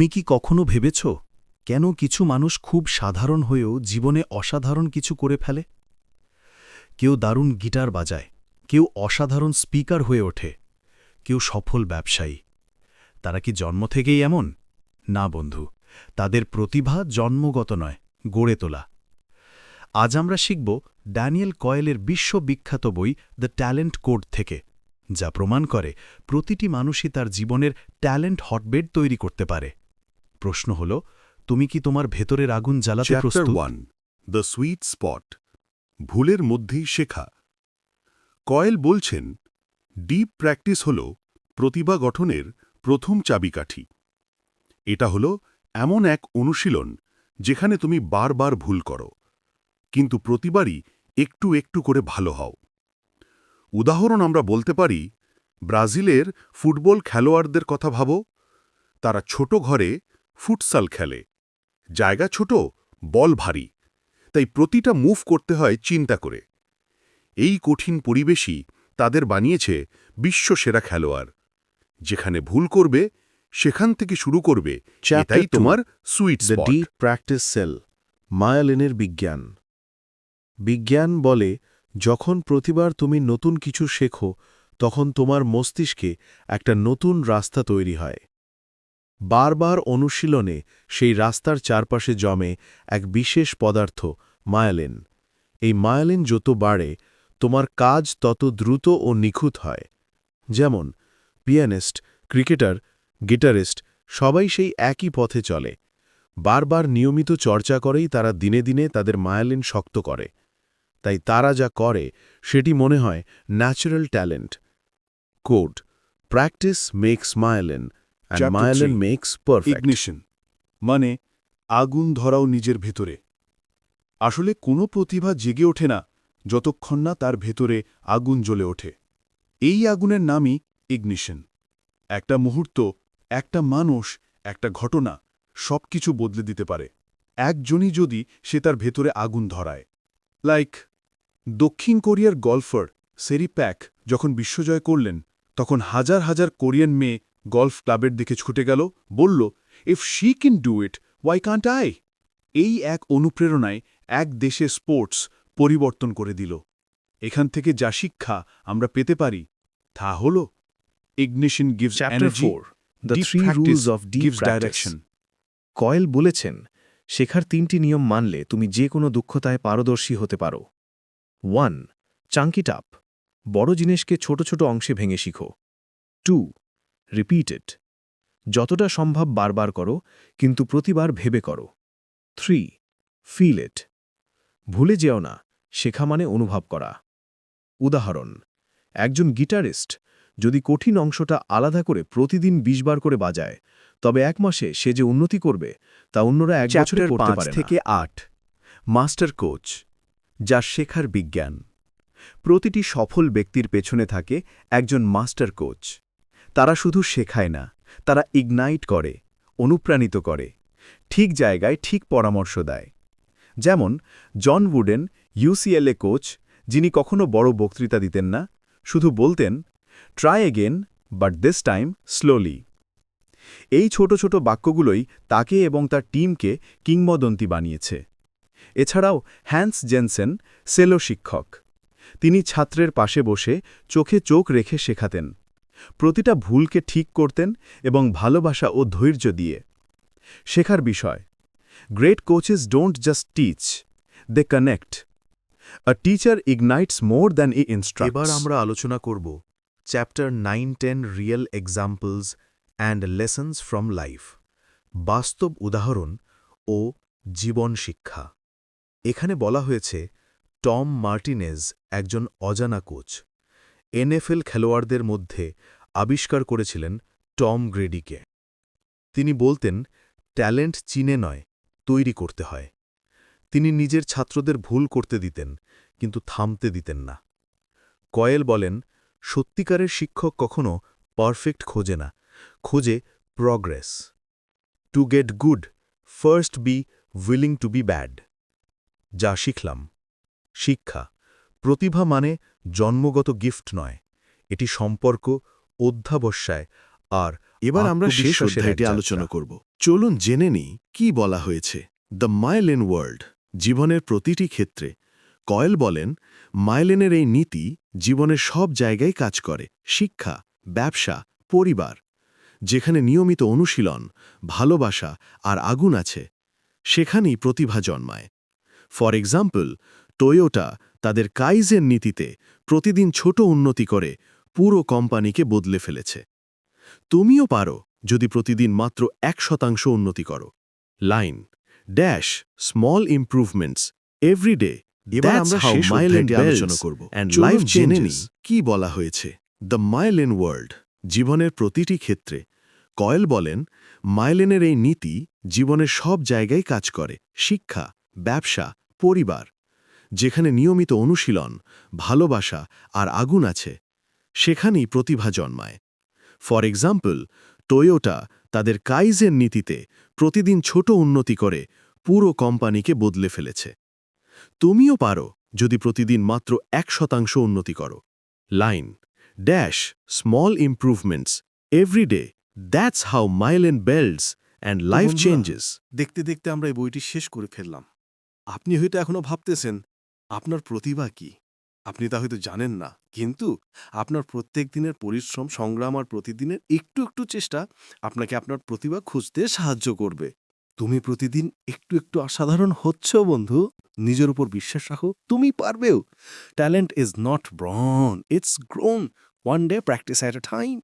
তুমি কি কখনো ভেবেছ কেন কিছু মানুষ খুব সাধারণ হয়েও জীবনে অসাধারণ কিছু করে ফেলে? কেউ দারুণ গিটার বাজায়, কেউ অসাধারণ স্পিকার হয়ে ওঠে, কেউ সফল ব্যবসায়ী। তারা কি জন্ম থেকেই এমন? না বন্ধু, তাদের প্রতিভা জন্মগত নয়, গড়ে তোলা। আজ আমরা শিখব ড্যানিয়েল কয়েলের বিশ্ববিখ্যাত বই দ্য ট্যালেন্ট কোড থেকে, যা প্রমাণ করে প্রতিটি মানুষই তার জীবনের ট্যালেন্ট হটবেড তৈরি করতে পারে। প্রশ্ন হল, তুমি কি তোমার ভেতরের আগুন জ্বালাতে চ্যাপ্টার প্রস্তুত? 1 দ্য সুইট স্পট, ভুলের মধ্যেই শেখা। কয়েল বলছেন, ডিপ প্র্যাকটিস হল প্রতিভা গঠনের প্রথম চাবিকাঠি। এটা হল এমন এক অনুশীলন যেখানে তুমি বারবার ভুল করো, কিন্তু প্রতিবারই একটু একটু করে ভালো হও। উদাহরণ আমরা বলতে পারি, ব্রাজিলের ফুটবল খেলোয়াড়দের কথা ভাবো। তারা ছোট ঘরে ফুটসাল খেলে, জায়গা ছোট, বল ভারী, তাই প্রতিটা মুভ করতে হয় চিন্তা করে। এই কঠিন পরিবেশই তাদের বানিয়েছে বিশ্বসেরা খেলোয়াড়। যেখানে ভুল করবে সেখান থেকে শুরু করবে, এটাই তোমার sweet the spot. Deep practice cell, মায়ালিনের বিজ্ঞান। বিজ্ঞান বলে, যখন প্রতিবার তুমি নতুন কিছু শেখো তখন তোমার মস্তিষ্কে একটা নতুন রাস্তা তৈরি হয়। বারবার অনুশীলনে সেই রাস্তার চারপাশে জমে এক বিশেষ পদার্থ, মায়ালিন। এই মায়ালিন যত বাড়ে, তোমার কাজ তত দ্রুত ও নিখুঁত হয়। যেমন পিয়ানিস্ট, ক্রিকেটার, গিটারিস্ট সবাই সেই একই পথে চলে। বারবার নিয়মিত চর্চা করেই তারা দিনে দিনে তাদের মায়ালিন শক্ত করে। তাই তারা যা করে সেটি মনে হয় natural talent. Code, practice makes myelin, and Chapter myelin 3, makes perfect. Ignition, মানে আগুন ধরাও নিজের ভেতরে। আসলে কোনো প্রতিভা জেগে ওঠে না যতক্ষণ না তার ভেতরে আগুন জ্বলে ওঠে। এই আগুনের নামই ইগনিশন। একটা মুহূর্ত, একটা মানুষ, একটা ঘটনা সবকিছু বদলে দিতে পারে একজনই যদি সে তার ভেতরে আগুন ধরায়। লাইক দক্ষিণ কোরিয়ার গল্ফার সেরি প্যাক যখন বিশ্বজয় করলেন, তখন হাজার হাজার কোরিয়ান মেয়ে গল্ফ ক্লাবের দিকে ছুটে গেল, বলল, if she can do it, Y Kant I? এই এক অনুপ্রেরণায় এক দেশে স্পোর্টস পরিবর্তন করে দিল। এখান থেকে যা শিক্ষা আমরা পেতে পারি তা হল, ignition gives Chapter energy, 4 The deep 3 practice Rules of Deep gives Practice. Direction. Coil বলেছেন, শেখার 3টি নিয়ম মানলে তুমি যে কোনো দক্ষতায় পারদর্শী হতে পারো। 1. চাঙ্ক ইট আপ, বড় জিনিসকে ছোট ছোট অংশে ভেঙে শিখো। 2. রিপিট ইট, যতটা সম্ভব বারবার করো, কিন্তু প্রতিবার ভেবে করো। 3. ফিল ইট, ভুলে যেও না, শেখা মানে অনুভব করা। উদাহরণ, একজন গিটারিস্ট যদি কঠিন অংশটা আলাদা করে প্রতিদিন 20 বার করে বাজায়, তবে 1 মাসে সে যে উন্নতি করবে তা অন্যরা 1 বছরে চ্যাপ্টার করতে 5 পারে না। থেকে 8, মাস্টার কোচ, যা শেখার বিজ্ঞান। প্রতিটি সফল ব্যক্তির পেছনে থাকে একজন মাস্টার কোচ। তারা শুধু শেখায় না, তারা ইগনাইট করে, অনুপ্রাণিত করে, ঠিক জায়গায় ঠিক পরামর্শ দেয়। যেমন জন উডেন, ইউসিএলএ কোচ, যিনি কখনো বড় বক্তৃতা দিতেন না, শুধু বলতেন, try again, but this time slowly. এই ছোট ছোট বাক্যগুলোই তাকে এবং তার টিমকে কিংবদন্তি বানিয়েছে। এছাড়াও হ্যান্স জেনসেন, সেলো শিক্ষক। তিনি ছাত্রের পাশে বসে চোখে চোখ রেখে শেখাতেন, প্রতিটা ভুলকে ঠিক করতেন এবং ভালোবাসা ও ধৈর্য দিয়ে। শেখার বিষয়, great coaches don't just teach, they connect. A teacher ignites more than he instructs. এবার আমরা আলোচনা করব chapter 9-10 real examples and lessons from life, বাস্তব উদাহরণ ও জীবন শিক্ষা। এখানে বলা হয়েছে, টম মার্টিনেজ একজন অজানা কোচ। এনএফএল খেলোয়াড়দের মধ্যে আবিষ্কার করেছিলেন টম গ্রেডিকে। তিনি বলতেন, ট্যালেন্ট চিনে নয়, তৈরি করতে হয়। তিনি নিজের ছাত্রদের ভুল করতে দিতেন, কিন্তু থামতে দিতেন না। কয়েল বলেন, সত্যিকারের শিক্ষক কখনো পারফেক্ট খোঁজে না, খোঁজে progress. To get good, first be willing to be bad. যা শিখলাম, শিক্ষা, প্রতিভা মানে জন্মগত গিফট নয়, এটি সম্পর্ক, অধ্যাবসায় আর এবার আমরা শেষ আত্মবিশ্বাসের অধ্যায়টি এক যাত্রা। আলোচনা করব। চলুন জেনে নিই কি বলা হয়েছে। দ্য মাইলেন ওয়ার্ল্ড, জীবনের প্রতিটি ক্ষেত্রে। কয়েল বলেন, মাইলেনের এই নীতি জীবনের সব জায়গায় কাজ করে, শিক্ষা, ব্যবসা, পরিবার। যেখানে নিয়মিত অনুশীলন, ভালোবাসা আর আগুন আছে, সেখানেই প্রতিভা জন্মায়। ফর এক্সাম্পল, টয়োটা তাদের কাইজেন নীতিতে প্রতিদিন ছোট উন্নতি করে পুরো কোম্পানিকে বদলে ফেলেছে। তুমিও পারো যদি প্রতিদিন মাত্র 1% উন্নতি করো। Line dash small improvements every day. এবার আমরা শেষ অধ্যায়টি আলোচনা করব। লাইফ চলুন জেনে changes। নিই কি বলা হয়েছে। দ্য মাইলেন ওয়ার্ল্ড, জীবনের প্রতিটি ক্ষেত্রে। কয়েল বলেন, মাইলেনের এই নীতি জীবনের সব জায়গায় কাজ করে, শিক্ষা, ব্যবসা, পরিবার। যেখানে নিয়মিত অনুশীলন, ভালোবাসা আর আগুন আছে, সেখানেই প্রতিভা জন্মায়। ফর এক্সাম্পল, টয়োটা তাদের কাইজেন নীতিতে প্রতিদিন ছোট উন্নতি করে পুরো কোম্পানিকে বদলে ফেলেছে। তুমিও পারো যদি প্রতিদিন মাত্র 1% উন্নতি করো। Line dash small improvements every day. That's how মাইলেন builds and life বন্ধুরা, চেঞ্জেস। দেখতে দেখতে আমরা এই বইটি শেষ করে ফেললাম। আপনি হয়তো এখনো ভাবতেছেন আপনার প্রতিভা কি। আপনি তা হয়তো জানেন না, কিন্তু আপনার প্রত্যেক দিনের পরিশ্রম, সংগ্রাম আর প্রতিদিনের একটু একটু চেষ্টা আপনাকে আপনার প্রতিভা খুঁজতে সাহায্য করবে। তুমি প্রতিদিন একটু একটু অসাধারণ হচ্ছ বন্ধু। নিজের উপর বিশ্বাস রাখো, তুমি পারবেও। Talent is not born, it's grown one day practice at a time.